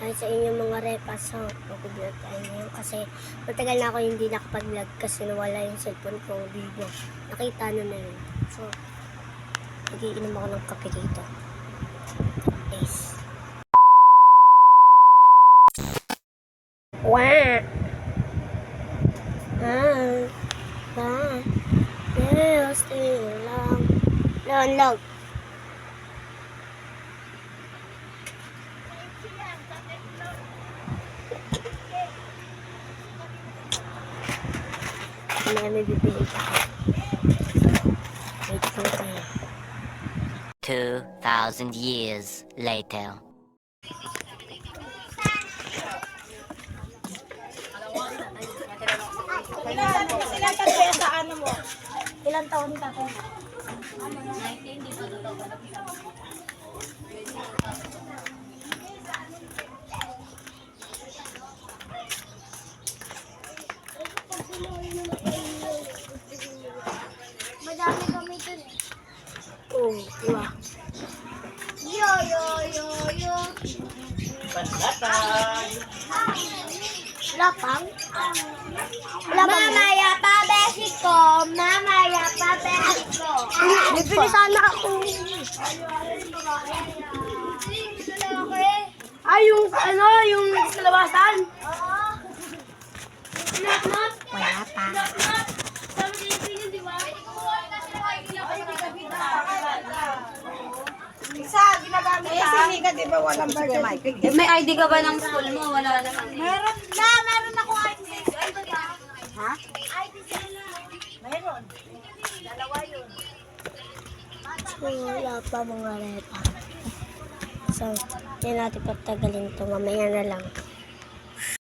Ay sa inyo mga repas, so mag-vlog tayo ngayon kasi matagal na ako hindi nakapag-vlog kasi nawala yung cellphone ko, Vivo. Nakita nyo na yun. So, nagiinom ako ng kape dito. Ace. Wah! Stay lang. Long. May bibili pa ako. Wait lang tayo. 2,000 years later. Ilan taon sa ano mo? Ilang taon ka po? 19, di pa dito. Madami kami dun eh. Oo, diba? Yo. Lapang? Mamaya pa, beshi ko. Mamaya pa, beshi ko. Bibili sana ako. Ay, yung kalabasan? Wala pa. Isa, ginagamit ha? Eh, hindi ka di ba walang birthday? May ID ka ba ng school mo? Wala naman. Meron ako ID. Ha? ID sila. Meron. Dalawa yun. Wala pa mga repa. So, hindi natin patagalin ito. Mamaya na lang.